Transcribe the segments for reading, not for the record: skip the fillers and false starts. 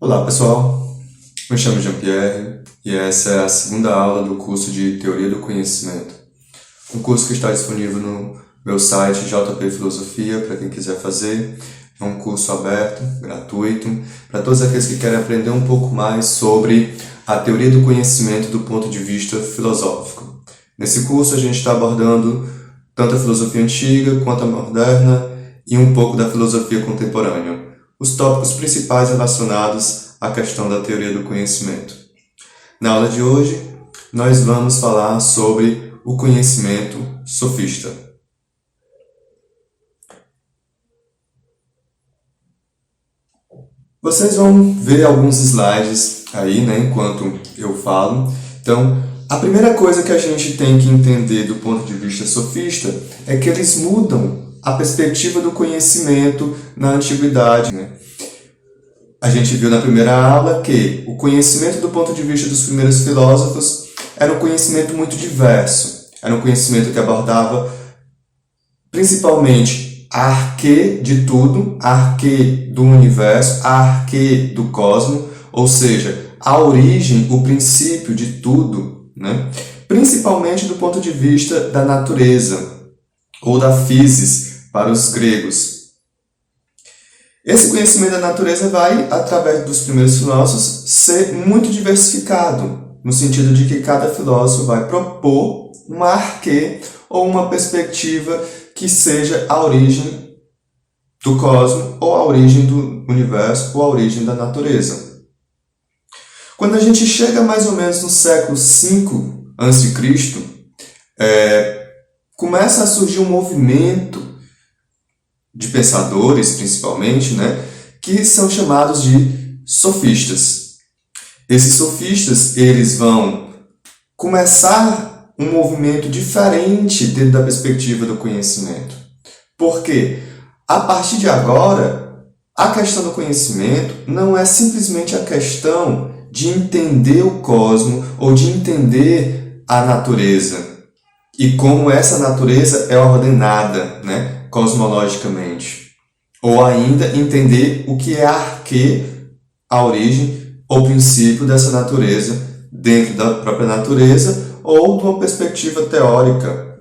Olá pessoal, me chamo Jean-Pierre e essa é a segunda aula do curso de Teoria do Conhecimento. Um curso que está disponível no meu site JP Filosofia para quem quiser fazer. É um curso aberto, gratuito, para todos aqueles que querem aprender um pouco mais sobre a teoria do conhecimento do ponto de vista filosófico. Nesse curso a gente está abordando tanto a filosofia antiga quanto a moderna e um pouco da filosofia contemporânea. Os tópicos principais relacionados à questão da teoria do conhecimento. Na aula de hoje, nós vamos falar sobre o conhecimento sofista. Vocês vão ver alguns slides aí, enquanto eu falo. Então, a primeira coisa que a gente tem que entender do ponto de vista sofista é que eles mudam a perspectiva do conhecimento na antiguidade. A gente viu na primeira aula que o conhecimento do ponto de vista dos primeiros filósofos era um conhecimento muito diverso. Era um conhecimento que abordava principalmente a arquê de tudo, a arquê do universo, a arquê do cosmos, ou seja, a origem, o princípio de tudo, principalmente do ponto de vista da natureza, ou da physis, para os gregos. Esse conhecimento da natureza vai, através dos primeiros filósofos, ser muito diversificado, no sentido de que cada filósofo vai propor uma arquê ou uma perspectiva que seja a origem do cosmos, ou a origem do universo, ou a origem da natureza. Quando a gente chega mais ou menos no século V a.C., começa a surgir um movimento de pensadores, principalmente, que são chamados de sofistas. Esses sofistas, eles vão começar um movimento diferente dentro da perspectiva do conhecimento. Porque, a partir de agora, a questão do conhecimento não é simplesmente a questão de entender o cosmos ou de entender a natureza e como essa natureza é ordenada, cosmologicamente. Ou ainda entender o que é a arquê, a origem ou princípio dessa natureza dentro da própria natureza ou de uma perspectiva teórica.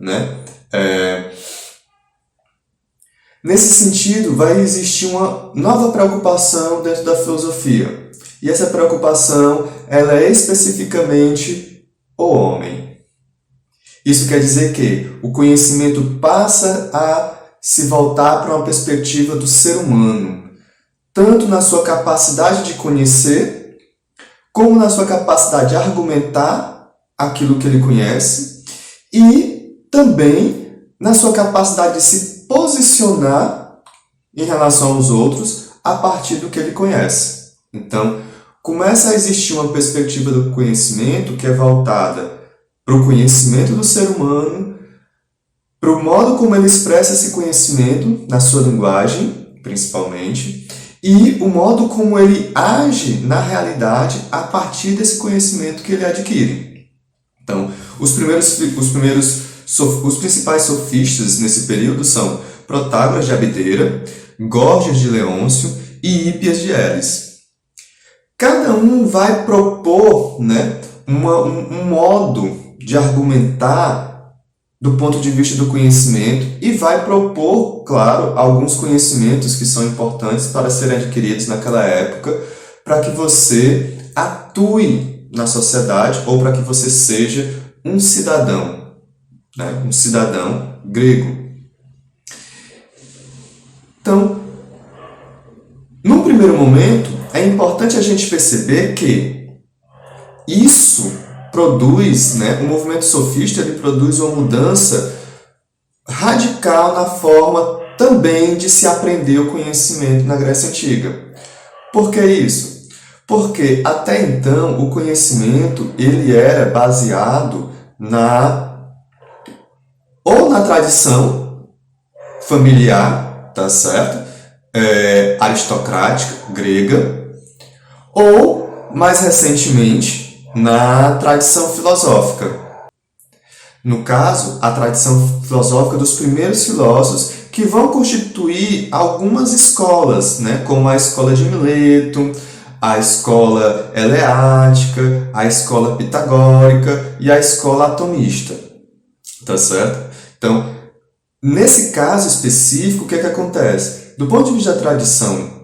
Nesse sentido, vai existir uma nova preocupação dentro da filosofia. E essa preocupação ela é especificamente o homem. Isso quer dizer que o conhecimento passa a se voltar para uma perspectiva do ser humano, tanto na sua capacidade de conhecer, como na sua capacidade de argumentar aquilo que ele conhece, e também na sua capacidade de se posicionar em relação aos outros a partir do que ele conhece. Então, começa a existir uma perspectiva do conhecimento que é voltada para o conhecimento do ser humano, para o modo como ele expressa esse conhecimento, na sua linguagem, principalmente, e o modo como ele age na realidade a partir desse conhecimento que ele adquire. Então, os principais sofistas nesse período são Protágoras de Abdera, Górgias de Leôncio e Hípias de Elis. Cada um vai propor um modo de argumentar do ponto de vista do conhecimento e vai propor, claro, alguns conhecimentos que são importantes para serem adquiridos naquela época para que você atue na sociedade ou para que você seja um cidadão, um cidadão grego. Então, num primeiro momento, é importante a gente perceber que isso produz, o movimento sofista ele produz uma mudança radical na forma também de se aprender o conhecimento na Grécia Antiga. Por que isso? Porque até então o conhecimento ele era baseado ou na tradição familiar, tá certo? Aristocrática, grega, ou mais recentemente na tradição filosófica. No caso, a tradição filosófica dos primeiros filósofos que vão constituir algumas escolas, como a escola de Mileto, A escola eleática, a escola pitagórica e a escola atomista. Tá certo? Então, nesse caso específico, o que é que acontece? Do ponto de vista da tradição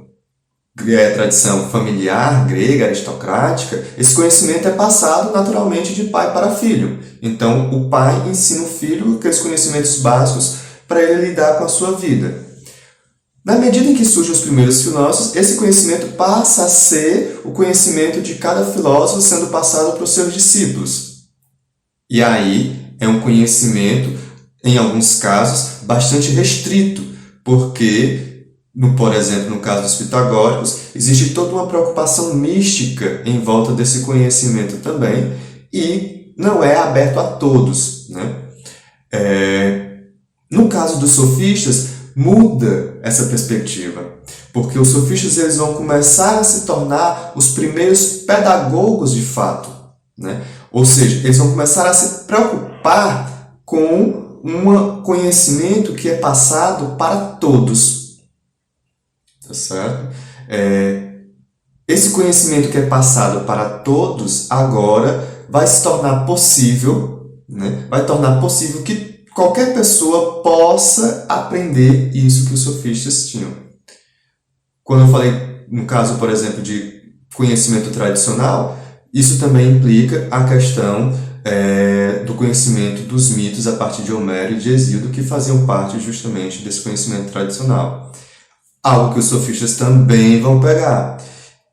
familiar, grega, aristocrática, esse conhecimento é passado naturalmente de pai para filho. Então, o pai ensina o filho aqueles conhecimentos básicos para ele lidar com a sua vida. Na medida em que surgem os primeiros filósofos, esse conhecimento passa a ser o conhecimento de cada filósofo sendo passado para os seus discípulos. E aí é um conhecimento, em alguns casos, bastante restrito, porque, por exemplo, no caso dos pitagóricos, existe toda uma preocupação mística em volta desse conhecimento também, e não é aberto a todos, né? No caso dos sofistas, muda essa perspectiva, porque os sofistas eles vão começar a se tornar os primeiros pedagogos de fato, né? Ou seja, eles vão começar a se preocupar com um conhecimento que é passado para todos, tá certo? Esse conhecimento que é passado para todos agora vai se tornar possível, né? Vai tornar possível que qualquer pessoa possa aprender isso que os sofistas tinham. Quando eu falei, no caso, por exemplo, de conhecimento tradicional, isso também implica a questão do conhecimento dos mitos a partir de Homero e de Hesíodo, que faziam parte justamente desse conhecimento tradicional. Algo que os sofistas também vão pegar.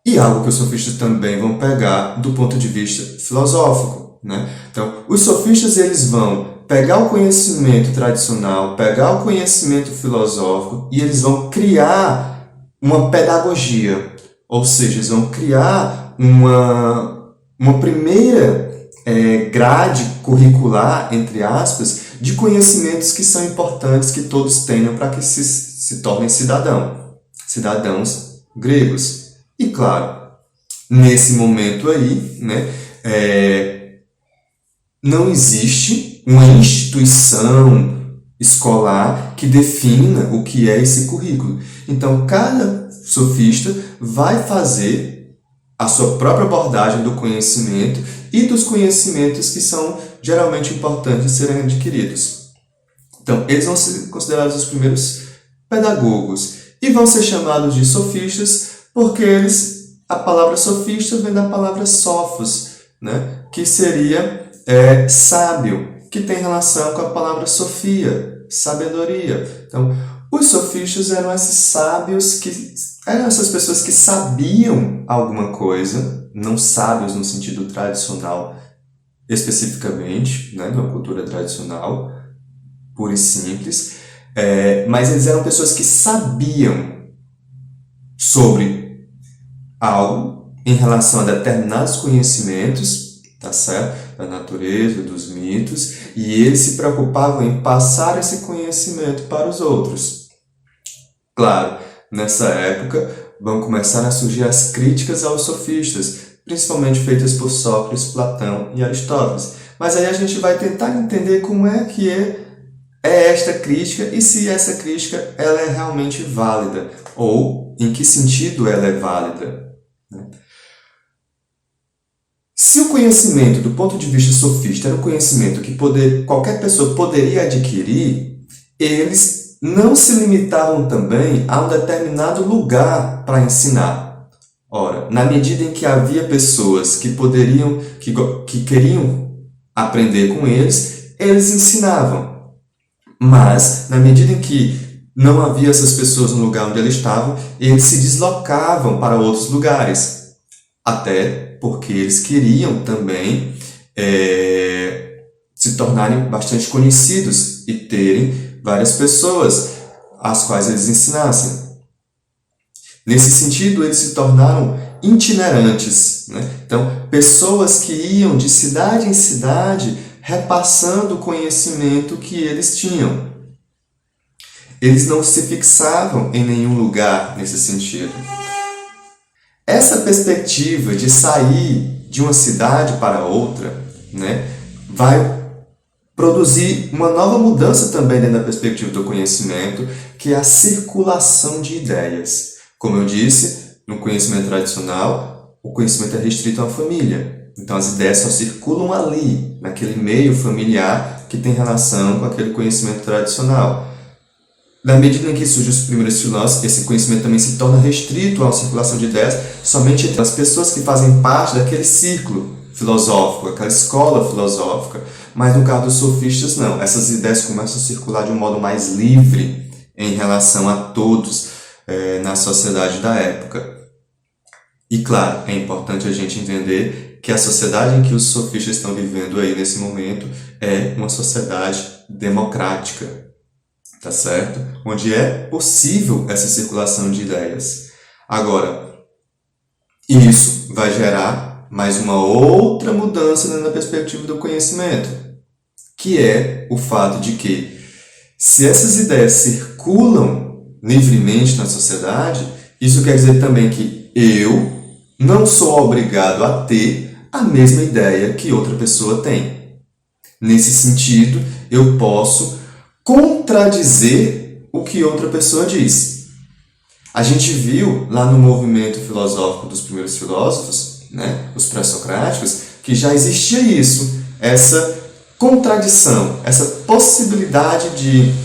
E algo que os sofistas também vão pegar do ponto de vista filosófico, né? Então, os sofistas eles vão pegar o conhecimento tradicional, pegar o conhecimento filosófico e eles vão criar uma pedagogia, ou seja, eles vão criar uma primeira grade curricular, entre aspas, de conhecimentos que são importantes que todos tenham para que se tornem cidadãos gregos. E claro, nesse momento aí, né, não existe uma instituição escolar que defina o que é esse currículo. Então, cada sofista vai fazer a sua própria abordagem do conhecimento e dos conhecimentos que são geralmente importantes de serem adquiridos. Então, eles vão ser considerados os primeiros pedagogos e vão ser chamados de sofistas porque a palavra sofista vem da palavra sophos, né, que seria sábio, que tem relação com a palavra sofia, sabedoria. Então, os sofistas eram esses sábios eram essas pessoas que sabiam alguma coisa, não sábios no sentido tradicional especificamente, né, na cultura tradicional, pura e simples, mas eles eram pessoas que sabiam sobre algo em relação a determinados conhecimentos, tá certo? Da natureza, dos mitos, e eles se preocupavam em passar esse conhecimento para os outros. Claro, nessa época vão começar a surgir as críticas aos sofistas, principalmente feitas por Sócrates, Platão e Aristóteles. Mas aí a gente vai tentar entender como é que é esta crítica e se essa crítica ela é realmente válida, ou em que sentido ela é válida, né? Se o conhecimento, do ponto de vista sofista, era um conhecimento que qualquer pessoa poderia adquirir, eles não se limitavam também a um determinado lugar para ensinar. Ora, na medida em que havia pessoas que queriam aprender com eles, eles ensinavam. Mas, na medida em que não havia essas pessoas no lugar onde eles estavam, eles se deslocavam para outros lugares. Até porque eles queriam também se tornarem bastante conhecidos e terem várias pessoas às quais eles ensinassem. Nesse sentido, eles se tornaram itinerantes, né? Então, pessoas que iam de cidade em cidade repassando o conhecimento que eles tinham. Eles não se fixavam em nenhum lugar nesse sentido. Essa perspectiva de sair de uma cidade para outra, né, vai produzir uma nova mudança também dentro da perspectiva do conhecimento, que é a circulação de ideias. Como eu disse, no conhecimento tradicional, o conhecimento é restrito a uma família. Então as ideias só circulam ali, naquele meio familiar que tem relação com aquele conhecimento tradicional. Na medida em que surgem os primeiros filósofos, esse conhecimento também se torna restrito à circulação de ideias somente entre as pessoas que fazem parte daquele círculo filosófico, aquela escola filosófica. Mas no caso dos sofistas, não. Essas ideias começam a circular de um modo mais livre em relação a todos na sociedade da época. E claro, é importante a gente entender que a sociedade em que os sofistas estão vivendo aí nesse momento é uma sociedade democrática, tá certo? Onde é possível essa circulação de ideias. Agora, isso vai gerar mais uma outra mudança dentro da perspectiva do conhecimento, que é o fato de que, se essas ideias circulam livremente na sociedade, isso quer dizer também que eu não sou obrigado a ter a mesma ideia que outra pessoa tem. Nesse sentido, eu posso contradizer o que outra pessoa diz. A gente viu lá no movimento filosófico dos primeiros filósofos, os pré-socráticos, que já existia isso, essa contradição, essa possibilidade de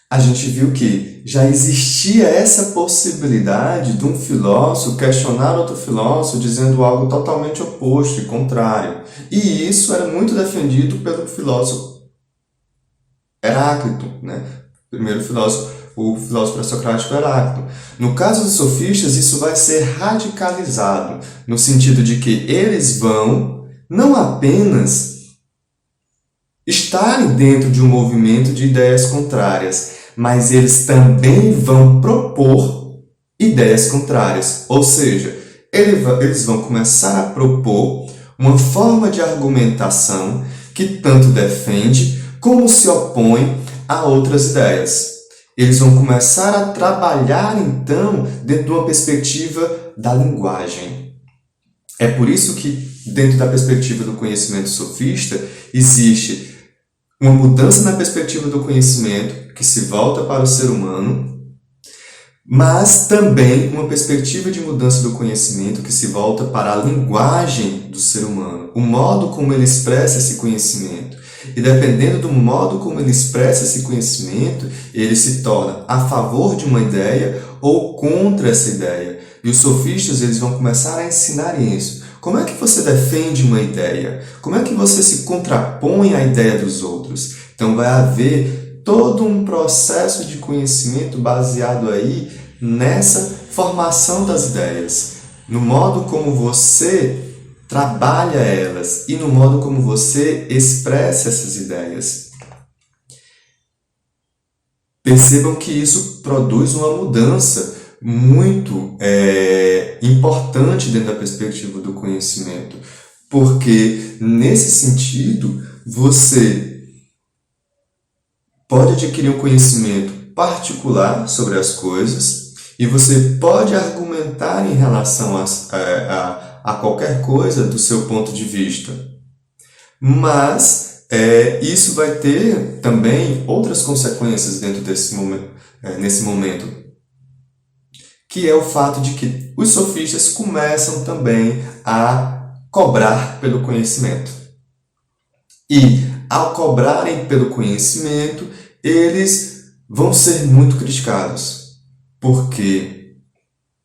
a gente viu que já existia essa possibilidade de um filósofo questionar outro filósofo dizendo algo totalmente oposto e contrário. E isso era muito defendido pelo filósofo Heráclito, primeiro filósofo, o filósofo pré-socrático Heráclito. No caso dos sofistas, isso vai ser radicalizado, no sentido de que eles vão não apenas estarem dentro de um movimento de ideias contrárias, mas eles também vão propor ideias contrárias. Ou seja, eles vão começar a propor uma forma de argumentação que tanto defende como se opõe a outras ideias. Eles vão começar a trabalhar, então, dentro de uma perspectiva da linguagem. É por isso que, dentro da perspectiva do conhecimento sofista, existe uma mudança na perspectiva do conhecimento que se volta para o ser humano, mas também uma perspectiva de mudança do conhecimento que se volta para a linguagem do ser humano, o modo como ele expressa esse conhecimento. E dependendo do modo como ele expressa esse conhecimento, ele se torna a favor de uma ideia ou contra essa ideia. E os sofistas eles vão começar a ensinar isso. Como é que você defende uma ideia? Como é que você se contrapõe à ideia dos outros? Então vai haver todo um processo de conhecimento baseado aí nessa formação das ideias, no modo como você trabalha elas e no modo como você expressa essas ideias. Percebam que isso produz uma mudança muito importante dentro da perspectiva do conhecimento, porque nesse sentido você pode adquirir um conhecimento particular sobre as coisas e você pode argumentar em relação a qualquer coisa do seu ponto de vista. Mas isso vai ter também outras consequências dentro nesse momento, que é o fato de que os sofistas começam também a cobrar pelo conhecimento. E, ao cobrarem pelo conhecimento, eles vão ser muito criticados, porque,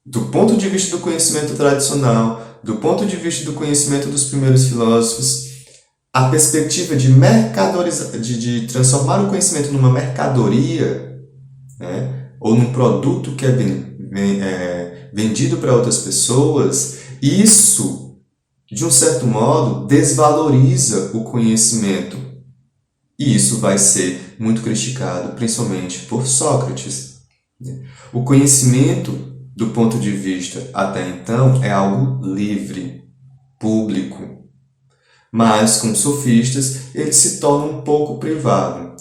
do ponto de vista do conhecimento tradicional, do ponto de vista do conhecimento dos primeiros filósofos, a perspectiva de transformar o conhecimento numa mercadoria, ou num produto que é vendido para outras pessoas, isso de um certo modo, desvaloriza o conhecimento. E isso vai ser muito criticado, principalmente por Sócrates. O conhecimento, do ponto de vista até então, é algo livre, público. Mas, com os sofistas, ele se torna um pouco privado.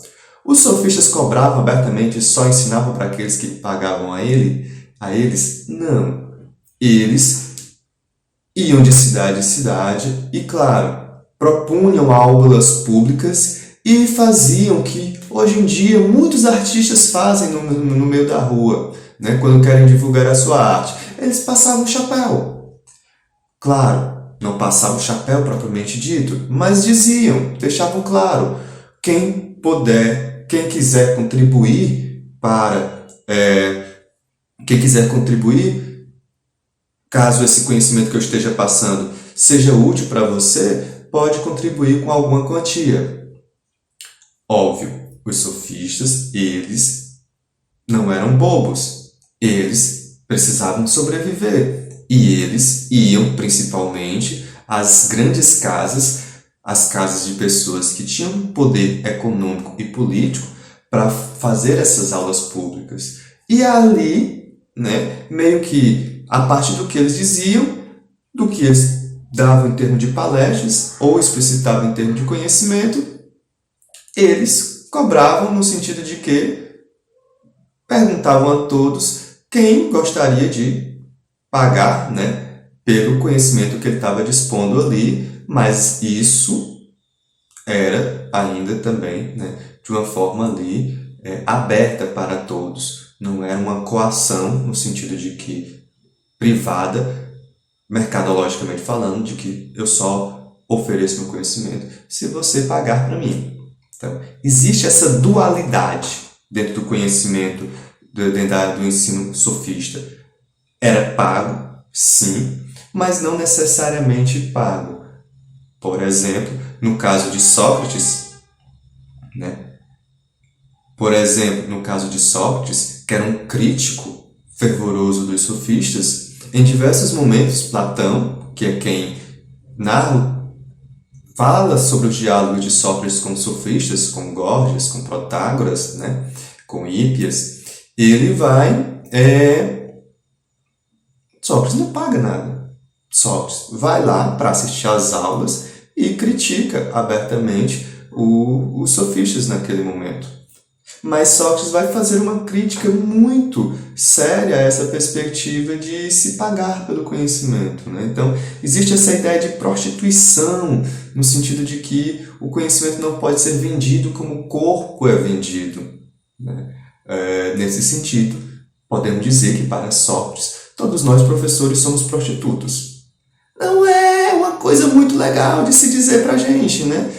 Os sofistas cobravam abertamente e só ensinavam para aqueles que pagavam a eles? Não. Eles iam de cidade em cidade e, claro, propunham aulas públicas e faziam o que hoje em dia muitos artistas fazem no meio da rua, né, quando querem divulgar a sua arte. Eles passavam o chapéu. Claro, não passavam o chapéu propriamente dito, mas diziam, deixavam claro, quem puder, quem quiser contribuir caso esse conhecimento que eu esteja passando seja útil para você, pode contribuir com alguma quantia. Óbvio, os sofistas, eles não eram bobos. Eles precisavam sobreviver. E eles iam, principalmente, às grandes casas, as casas de pessoas que tinham poder econômico e político, para fazer essas aulas públicas. E ali, né, meio que, a partir do que eles diziam, do que eles davam em termos de palestras, ou explicitavam em termos de conhecimento, eles cobravam no sentido de que perguntavam a todos quem gostaria de pagar, né, pelo conhecimento que ele estava dispondo ali, mas isso era ainda também, né, de uma forma ali aberta para todos. Não era uma coação no sentido de que privada, mercadologicamente falando, de que eu só ofereço meu conhecimento se você pagar para mim. Então, existe essa dualidade dentro do conhecimento, dentro da área do ensino sofista. Era pago, sim, mas não necessariamente pago. Por exemplo, no caso de Sócrates, que era um crítico fervoroso dos sofistas, em diversos momentos, Platão, que é quem fala sobre os diálogos de Sócrates com os sofistas, com Górgias, com Protágoras, né, com Hípias, ele vai... Sócrates não paga nada. Sócrates vai lá para assistir às aulas e critica abertamente os sofistas naquele momento. Mas Sócrates vai fazer uma crítica muito séria a essa perspectiva de se pagar pelo conhecimento, né? Então, existe essa ideia de prostituição, no sentido de que o conhecimento não pode ser vendido como o corpo é vendido, né? Nesse sentido, podemos dizer que para Sócrates, todos nós professores somos prostitutos. Não é uma coisa muito legal de se dizer para a gente, né?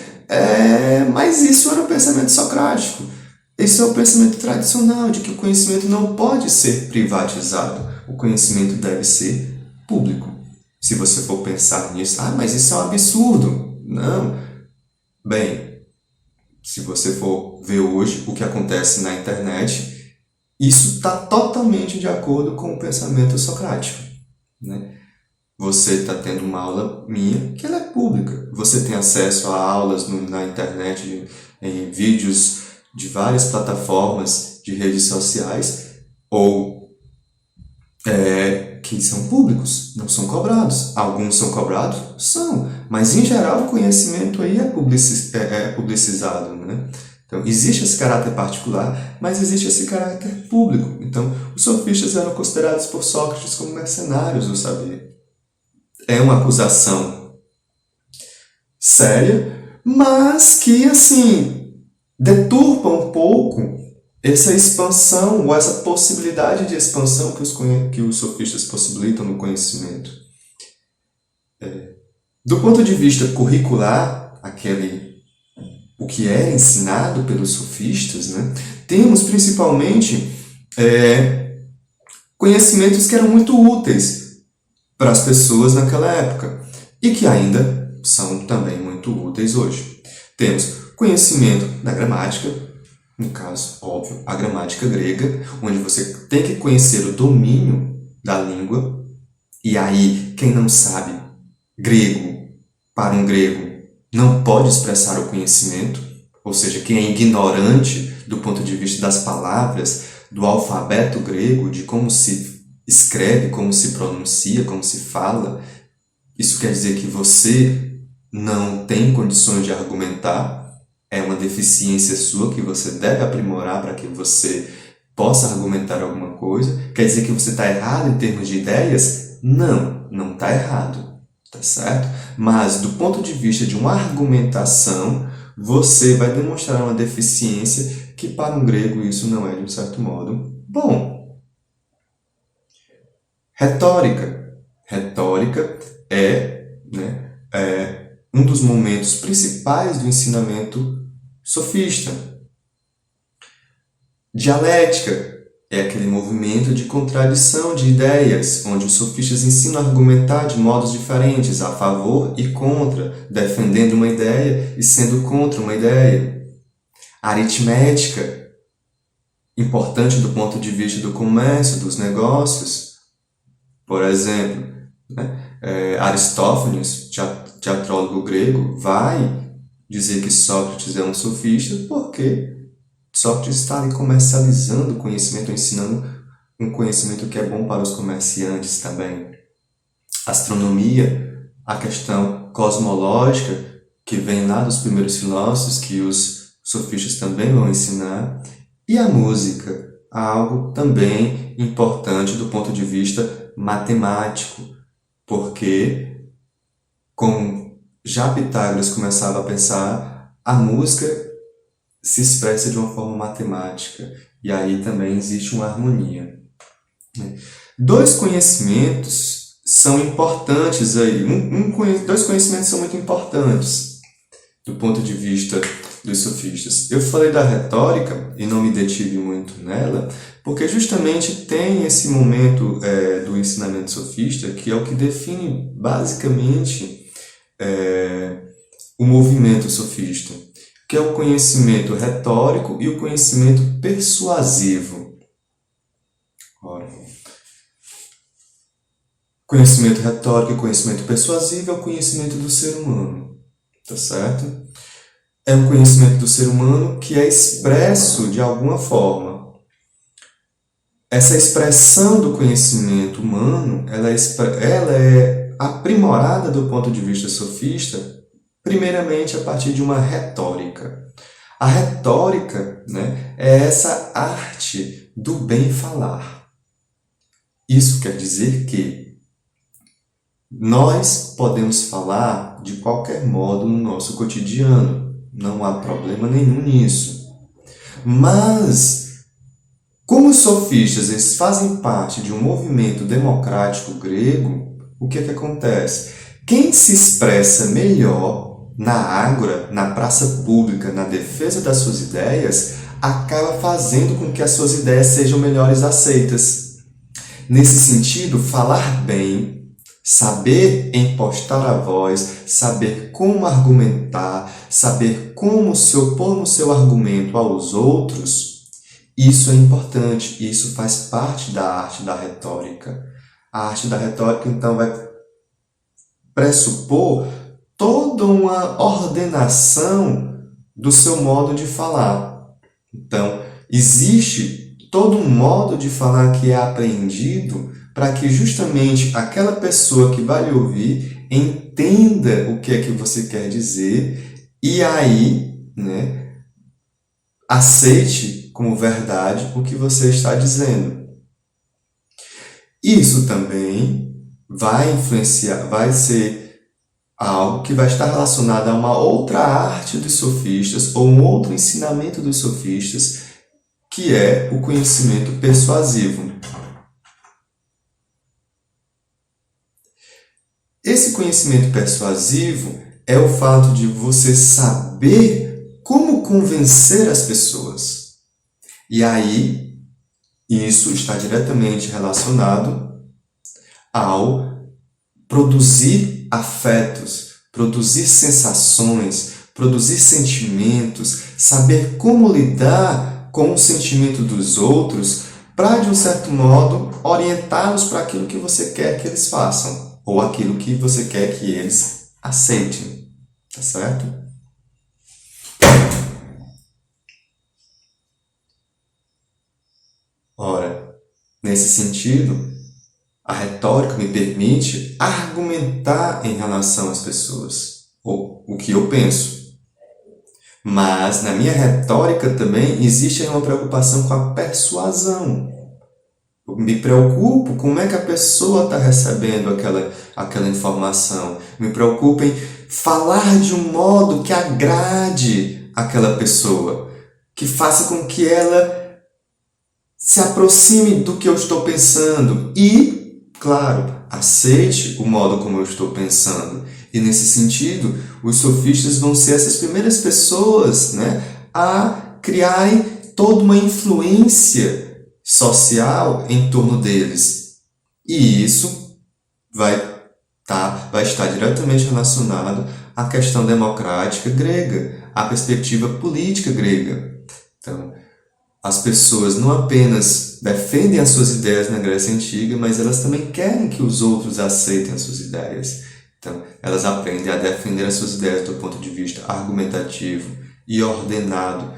Mas isso era o pensamento socrático. Esse é o pensamento tradicional de que o conhecimento não pode ser privatizado. O conhecimento deve ser público. Se você for pensar nisso, mas isso é um absurdo. Não. Bem, se você for ver hoje o que acontece na internet, isso está totalmente de acordo com o pensamento socrático, né? Você está tendo uma aula minha que ela é pública. Você tem acesso a aulas na internet, em vídeos de várias plataformas de redes sociais, ou que são públicos, não são cobrados. Alguns são cobrados? São, mas em geral o conhecimento aí é publicizado, né? Então, existe esse caráter particular, mas existe esse caráter público. Então, os sofistas eram considerados por Sócrates como mercenários do saber. É uma acusação séria, mas que, assim, deturpa um pouco essa expansão, ou essa possibilidade de expansão que os sofistas possibilitam no conhecimento. Do ponto de vista curricular, o que é ensinado pelos sofistas, né, temos principalmente conhecimentos que eram muito úteis para as pessoas naquela época e que ainda são também muito úteis hoje. Temos conhecimento da gramática, no caso, óbvio, a gramática grega, onde você tem que conhecer o domínio da língua, e aí quem não sabe grego para um grego, não pode expressar o conhecimento, ou seja, quem é ignorante do ponto de vista das palavras, do alfabeto grego, de como se escreve, como se pronuncia, como se fala, isso quer dizer que você não tem condições de argumentar, é uma deficiência sua que você deve aprimorar para que você possa argumentar alguma coisa. Quer dizer que você está errado em termos de ideias? Não, não está errado, tá certo? Mas do ponto de vista de uma argumentação, você vai demonstrar uma deficiência que para um grego isso não é de um certo modo bom. Retórica. Retórica é um dos momentos principais do ensinamento sofista. Dialética é aquele movimento de contradição de ideias, onde os sofistas ensinam a argumentar de modos diferentes, a favor e contra, defendendo uma ideia e sendo contra uma ideia. Aritmética, importante do ponto de vista do comércio, dos negócios. Por exemplo, Aristófanes, teatrólogo grego, vai dizer que Sócrates é um sofista porque Sócrates está ali comercializando o conhecimento, ensinando um conhecimento que é bom para os comerciantes também. Astronomia, a questão cosmológica, que vem lá dos primeiros filósofos, que os sofistas também vão ensinar. E a música, algo também importante do ponto de vista matemático, porque, como já Pitágoras começava a pensar, a música se expressa de uma forma matemática, e aí também existe uma harmonia. Dois conhecimentos são importantes aí, dois conhecimentos são muito importantes do ponto de vista dos sofistas. Eu falei da retórica e não me detive muito nela, porque justamente tem esse momento do ensinamento sofista, que é o que define basicamente o movimento sofista, que é o conhecimento retórico e o conhecimento persuasivo. Ora, conhecimento retórico e conhecimento persuasivo é o conhecimento do ser humano, tá certo? É um conhecimento do ser humano que é expresso de alguma forma. Essa expressão do conhecimento humano, ela é aprimorada do ponto de vista sofista, primeiramente a partir de uma retórica. A retórica, é essa arte do bem falar. Isso quer dizer que nós podemos falar de qualquer modo no nosso cotidiano, não há problema nenhum nisso. Mas, como os sofistas eles fazem parte de um movimento democrático grego, o que acontece? Quem se expressa melhor na ágora, na praça pública, na defesa das suas ideias, acaba fazendo com que as suas ideias sejam melhores aceitas. Nesse sentido, falar bem, saber impostar a voz, saber como argumentar, saber como se opor no seu argumento aos outros, isso é importante, isso faz parte da arte da retórica. A arte da retórica, então, vai pressupor toda uma ordenação do seu modo de falar. Então, existe todo um modo de falar que é aprendido para que justamente aquela pessoa que vai lhe ouvir entenda o que é que você quer dizer e aí, aceite como verdade o que você está dizendo. Isso também vai influenciar, vai ser algo que vai estar relacionado a uma outra arte dos sofistas ou um outro ensinamento dos sofistas, que é o conhecimento persuasivo. Esse conhecimento persuasivo é o fato de você saber como convencer as pessoas. E aí, isso está diretamente relacionado ao produzir afetos, produzir sensações, produzir sentimentos, saber como lidar com o sentimento dos outros para, de um certo modo, orientá-los para aquilo que você quer que eles façam ou aquilo que você quer que eles aceitem, tá certo? Ora, nesse sentido, a retórica me permite argumentar em relação às pessoas, ou o que eu penso. Mas na minha retórica também existe uma preocupação com a persuasão. Eu me preocupo como é que a pessoa está recebendo aquela informação. Me preocupo em falar de um modo que agrade aquela pessoa, que faça com que ela se aproxime do que eu estou pensando e, claro, aceite o modo como eu estou pensando. E nesse sentido, os sofistas vão ser essas primeiras pessoas, né, a criarem toda uma influência social em torno deles. E isso vai estar diretamente relacionado à questão democrática grega, à perspectiva política grega. Então, as pessoas não apenas defendem as suas ideias na Grécia Antiga, mas elas também querem que os outros aceitem as suas ideias. Então, elas aprendem a defender as suas ideias do ponto de vista argumentativo e ordenado,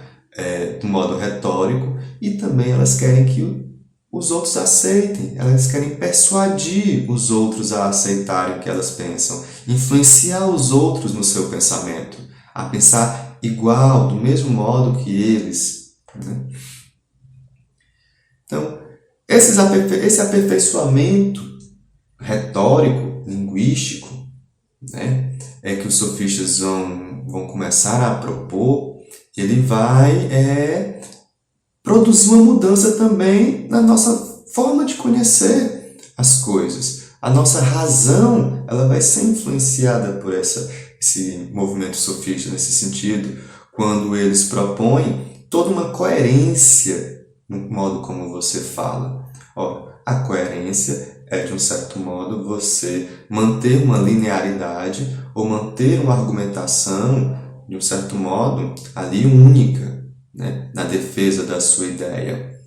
do modo retórico, e também elas querem que os outros aceitem, elas querem persuadir os outros a aceitarem o que elas pensam, influenciar os outros no seu pensamento, a pensar igual, do mesmo modo que eles, né? Então, esse aperfeiçoamento retórico, linguístico, né, é que os sofistas vão começar a propor. Ele vai produzir uma mudança também na nossa forma de conhecer as coisas. A nossa razão ela vai ser influenciada por esse movimento sofista nesse sentido, quando eles propõem toda uma coerência no modo como você fala. Ora, a coerência é, de um certo modo, você manter uma linearidade ou manter uma argumentação, de um certo modo, ali única, né, na defesa da sua ideia.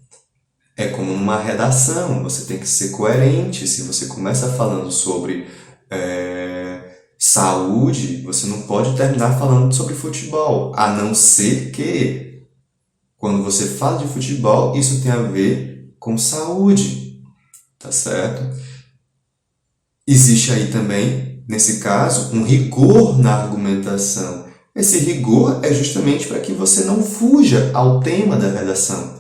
É como uma redação, você tem que ser coerente. Se você começa falando sobre saúde, você não pode terminar falando sobre futebol, a não ser que, quando você fala de futebol, isso tem a ver com saúde, tá certo? Existe aí também, nesse caso, um rigor na argumentação. Esse rigor é justamente para que você não fuja ao tema da redação.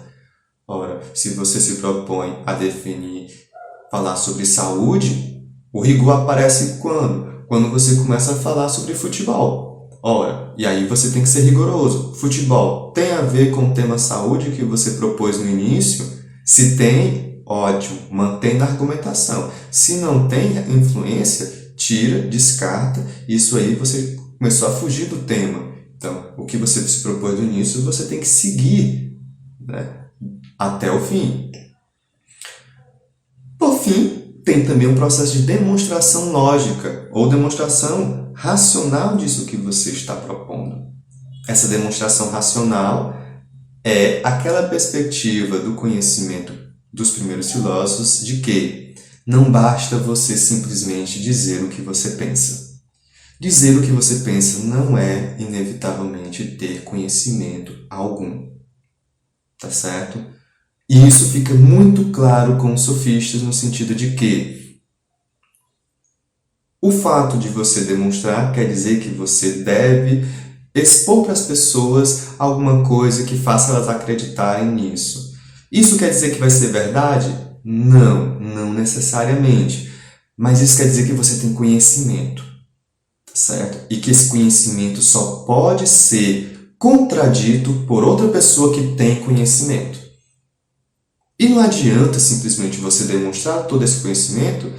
Ora, se você se propõe a falar sobre saúde, o rigor aparece quando? Quando você começa a falar sobre futebol. Ora, e aí você tem que ser rigoroso. Futebol tem a ver com o tema saúde que você propôs no início? Se tem, ótimo, mantém na argumentação. Se não tem influência, tira, descarta. Isso aí você começou a fugir do tema. Então, o que você se propôs no início, você tem que seguir, né, até o fim. Por fim, tem também um processo de demonstração lógica ou demonstração racional disso que você está propondo. Essa demonstração racional é aquela perspectiva do conhecimento dos primeiros filósofos de que não basta você simplesmente dizer o que você pensa. Dizer o que você pensa não é, inevitavelmente, ter conhecimento algum. Tá certo? E isso fica muito claro com os sofistas no sentido de que o fato de você demonstrar quer dizer que você deve expor para as pessoas alguma coisa que faça elas acreditarem nisso. Isso quer dizer que vai ser verdade? Não, não necessariamente. Mas isso quer dizer que você tem conhecimento, tá certo? E que esse conhecimento só pode ser contradito por outra pessoa que tem conhecimento. E não adianta simplesmente você demonstrar todo esse conhecimento,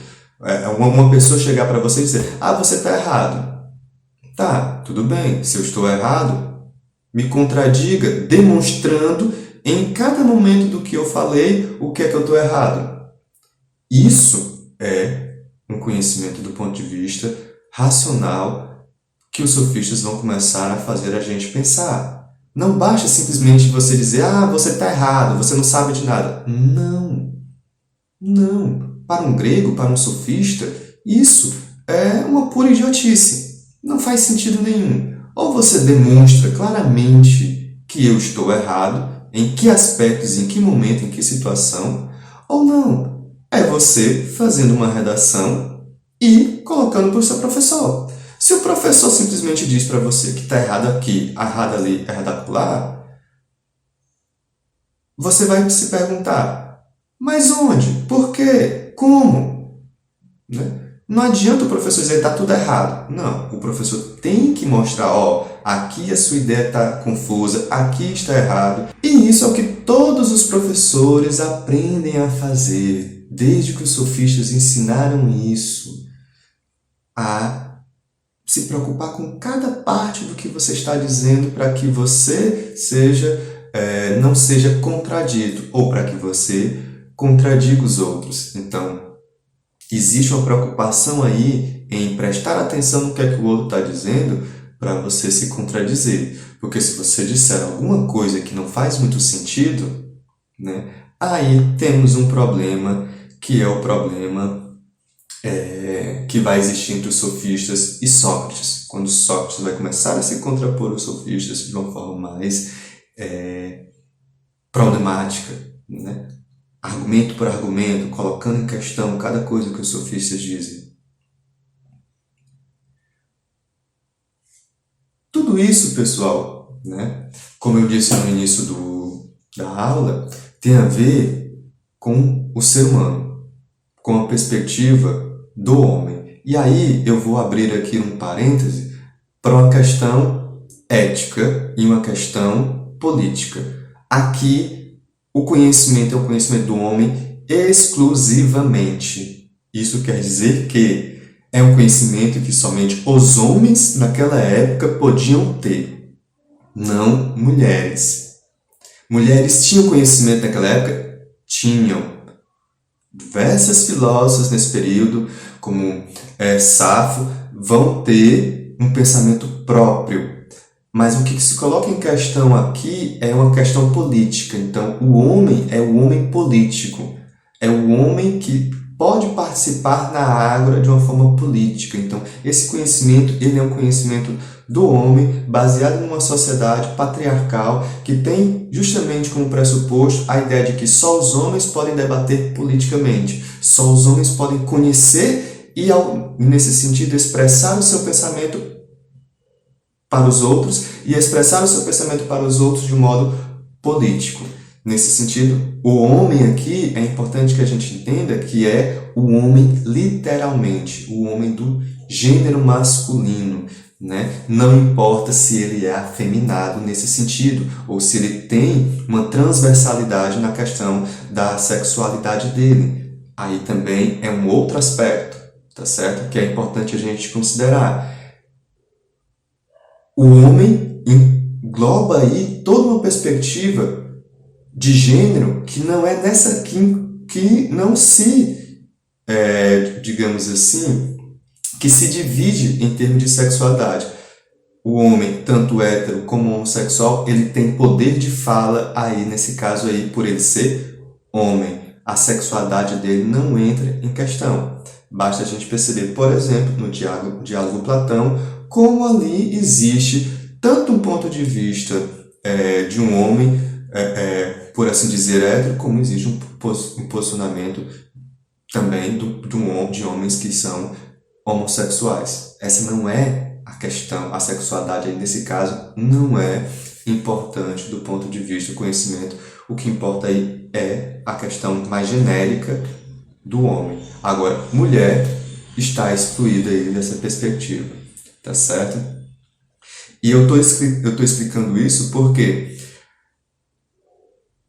uma pessoa chegar para você e dizer: ah, você está errado. Tá, tudo bem, se eu estou errado, me contradiga demonstrando em cada momento do que eu falei o que é que eu estou errado. Isso é um conhecimento do ponto de vista racional que os sofistas vão começar a fazer a gente pensar. Não basta simplesmente você dizer: ah, você está errado, você não sabe de nada. Não, não. Para um grego, para um sofista, isso é uma pura idiotice. não faz sentido nenhum. Ou você demonstra claramente que eu estou errado, em que aspectos, em que momento, em que situação, ou não. É você fazendo uma redação e colocando para o seu professor. Se o professor simplesmente diz para você que está errado aqui, errado ali, errado acolá, você vai se perguntar, mas onde? Por quê? Como? Né? Não adianta o professor dizer que está tudo errado. Não, o professor tem que mostrar, ó, aqui a sua ideia está confusa, aqui está errado. E isso é o que todos os professores aprendem a fazer, desde que os sofistas ensinaram isso, a se preocupar com cada parte do que você está dizendo para que você não seja contradito ou para que você contradiga os outros. Então, existe uma preocupação aí em prestar atenção no que é que o outro está dizendo para você se contradizer. Porque se você disser alguma coisa que não faz muito sentido, né, aí temos um problema que é o problema que vai existir entre os sofistas e Sócrates. Quando Sócrates vai começar a se contrapor aos sofistas de uma forma mais problemática, né? Argumento por argumento, colocando em questão cada coisa que os sofistas dizem. Tudo isso, pessoal, né, como eu disse no início da aula, tem a ver com o ser humano, com a perspectiva do homem. E aí eu vou abrir aqui um parêntese para uma questão ética e uma questão política. Aqui, o conhecimento é o conhecimento do homem exclusivamente. Isso quer dizer que é um conhecimento que somente os homens naquela época podiam ter, não mulheres. Mulheres tinham conhecimento naquela época? Tinham. Diversas filósofas nesse período, como Safo, vão ter um pensamento próprio. Mas o que se coloca em questão aqui é uma questão política. Então, o homem é o homem político. É o homem que pode participar na ágora de uma forma política. Então, esse conhecimento, ele é um conhecimento do homem baseado numa sociedade patriarcal que tem justamente como pressuposto a ideia de que só os homens podem debater politicamente, só os homens podem conhecer e, nesse sentido, expressar o seu pensamento para os outros e expressar o seu pensamento para os outros de um modo político. Nesse sentido, o homem aqui, é importante que a gente entenda que é o homem literalmente, o homem do gênero masculino, né? Não importa se ele é afeminado nesse sentido, ou se ele tem uma transversalidade na questão da sexualidade dele. Aí também é um outro aspecto, tá certo? Que é importante a gente considerar. O homem engloba aí toda uma perspectiva de gênero que não é nessa que não se, digamos assim, que se divide em termos de sexualidade. O homem, tanto hétero como homossexual, ele tem poder de fala aí, nesse caso aí, por ele ser homem. A sexualidade dele não entra em questão. Basta a gente perceber, por exemplo, no diálogo Platão, como ali existe tanto um ponto de vista de um homem, por assim dizer, hétero, como existe um posicionamento também de homens que são homossexuais. Essa não é a questão, a sexualidade aí nesse caso não é importante do ponto de vista do conhecimento. O que importa aí é a questão mais genérica do homem. Agora, mulher está excluída aí dessa perspectiva, tá certo? E eu tô explicando isso porque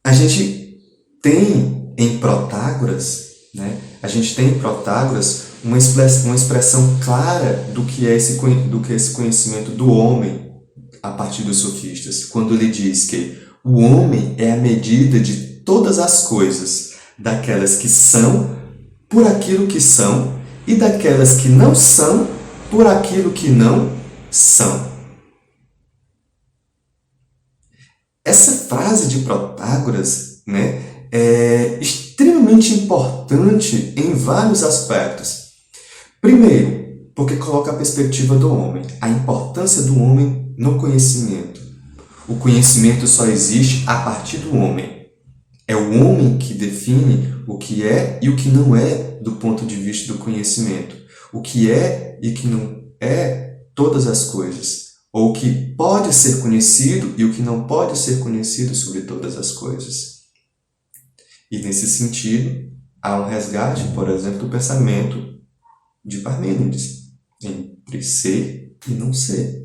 a gente tem em Protágoras, né? A gente tem em Protágoras uma expressão clara do que é esse conhecimento do homem a partir dos sofistas, quando ele diz que o homem é a medida de todas as coisas, daquelas que são por aquilo que são e daquelas que não são por aquilo que não são. Essa frase de Protágoras, né, é extremamente importante em vários aspectos. Primeiro, porque coloca a perspectiva do homem, a importância do homem no conhecimento. O conhecimento só existe a partir do homem. É o homem que define o que é e o que não é do ponto de vista do conhecimento. O que é e que não é todas as coisas. Ou o que pode ser conhecido e o que não pode ser conhecido sobre todas as coisas. E nesse sentido, há um resgate, por exemplo, do pensamento de Parmênides, entre ser e não ser.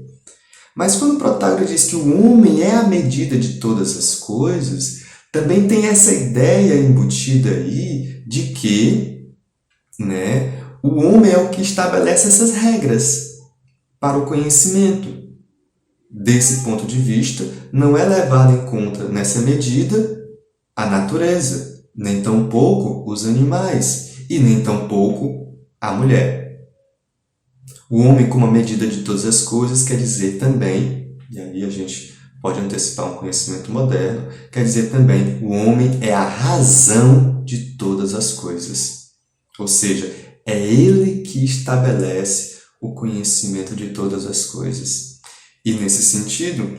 Mas quando Protágoras diz que o homem é a medida de todas as coisas, também tem essa ideia embutida aí de que, o homem é o que estabelece essas regras para o conhecimento. Desse ponto de vista, não é levado em conta nessa medida a natureza, nem tampouco os animais e nem tampouco a mulher. O homem como a medida de todas as coisas quer dizer também, e aí a gente pode antecipar um conhecimento moderno, quer dizer também o homem é a razão de todas as coisas. Ou seja, é ele que estabelece o conhecimento de todas as coisas. E nesse sentido,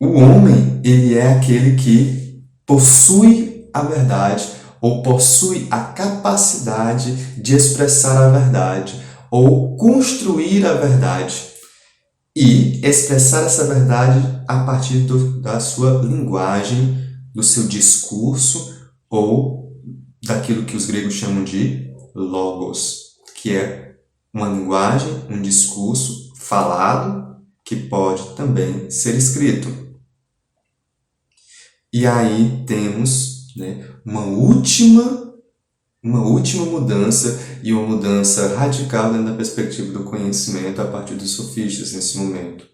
o homem ele é aquele que possui a verdade ou possui a capacidade de expressar a verdade ou construir a verdade e expressar essa verdade a partir da sua linguagem, do seu discurso ou daquilo que os gregos chamam de logos, que é uma linguagem, um discurso falado que pode também ser escrito. E aí temos uma última mudança e uma mudança radical dentro da perspectiva do conhecimento a partir dos sofistas nesse momento.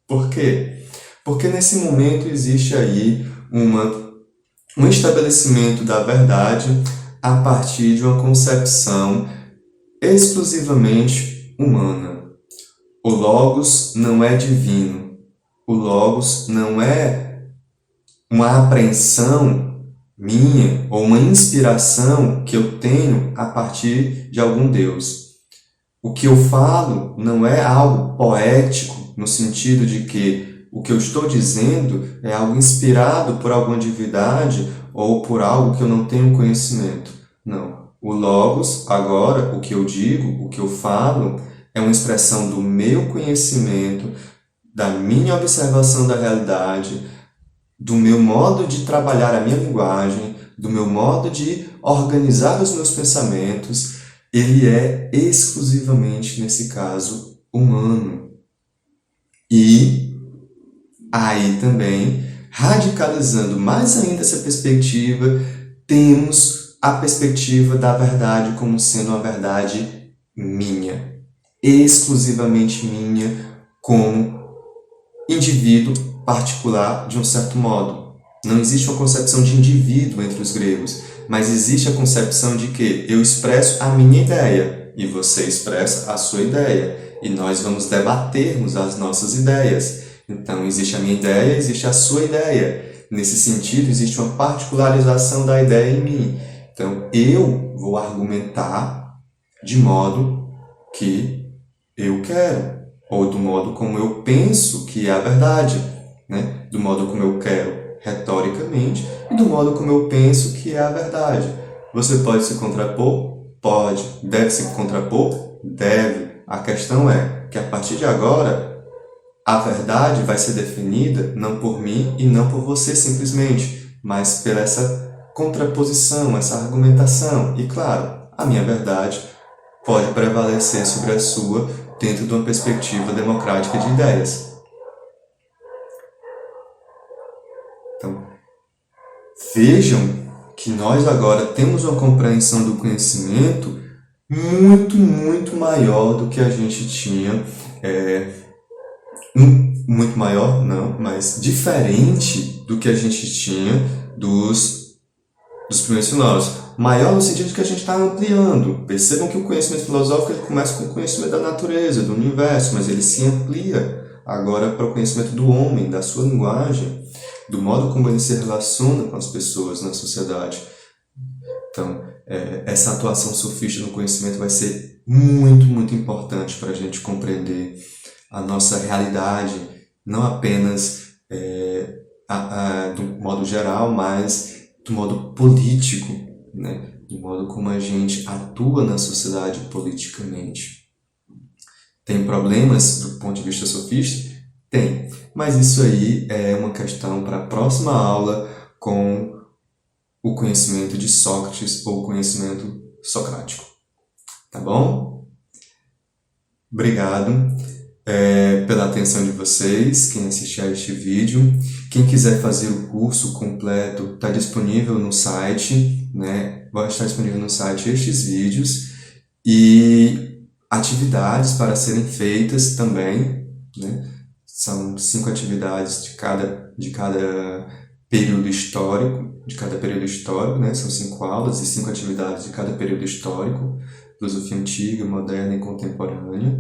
Por quê? Porque nesse momento existe aí um estabelecimento da verdade a partir de uma concepção exclusivamente humana. O Logos não é divino. O Logos não é uma apreensão minha ou uma inspiração que eu tenho a partir de algum Deus. O que eu falo não é algo poético no sentido de que o que eu estou dizendo é algo inspirado por alguma divindade ou por algo que eu não tenho conhecimento. Não. O Logos, agora, o que eu digo, o que eu falo, é uma expressão do meu conhecimento, da minha observação da realidade, do meu modo de trabalhar a minha linguagem, do meu modo de organizar os meus pensamentos. Ele é exclusivamente, nesse caso, humano. E aí também, radicalizando mais ainda essa perspectiva, temos a perspectiva da verdade como sendo uma verdade minha, exclusivamente minha, como indivíduo particular de um certo modo. Não existe uma concepção de indivíduo entre os gregos, mas existe a concepção de que eu expresso a minha ideia e você expressa a sua ideia e nós vamos debatermos as nossas ideias. Então existe a minha ideia, existe a sua ideia. Nesse sentido, existe uma particularização da ideia em mim. Então eu vou argumentar de modo que eu quero, ou do modo como eu penso que é a verdade, do modo como eu quero retoricamente e do modo como eu penso que é a verdade. Você pode se contrapor? Pode. Deve se contrapor? Deve. A questão é que a partir de agora a verdade vai ser definida não por mim e não por você simplesmente, mas pela essa contraposição, essa argumentação. E claro, a minha verdade pode prevalecer sobre a sua dentro de uma perspectiva democrática de ideias. Então, vejam que nós agora temos uma compreensão do conhecimento muito, muito maior do que a gente tinha, muito maior, não, mas diferente do que a gente tinha dos primeiros filósofos. Maior no sentido de que a gente está ampliando. Percebam que o conhecimento filosófico ele começa com o conhecimento da natureza, do universo, mas ele se amplia agora para o conhecimento do homem, da sua linguagem, do modo como ele se relaciona com as pessoas na sociedade. Então, essa atuação sofista no conhecimento vai ser muito, muito importante para a gente compreender a nossa realidade, não apenas do modo geral, mas do modo político, né? Do modo como a gente atua na sociedade politicamente. Tem problemas do ponto de vista sofista? Tem, mas isso aí é uma questão para a próxima aula com o conhecimento de Sócrates ou o conhecimento socrático. Tá bom? Obrigado pela atenção de vocês, quem assistir a este vídeo. Quem quiser fazer o curso completo, está disponível no site, né? Vai estar disponível no site estes vídeos e atividades para serem feitas também, né? São 5 atividades de cada período histórico, né? São 5 aulas e 5 atividades de cada período histórico, filosofia antiga, moderna e contemporânea.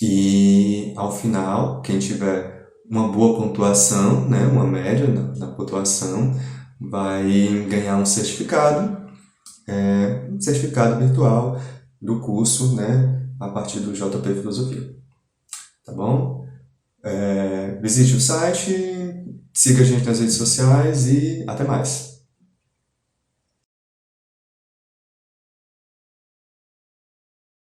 E ao final, quem tiver uma boa pontuação, né, uma média na pontuação, vai ganhar um certificado virtual do curso, né, a partir do JP Filosofia. Tá bom? Visite o site, siga a gente nas redes sociais e até mais!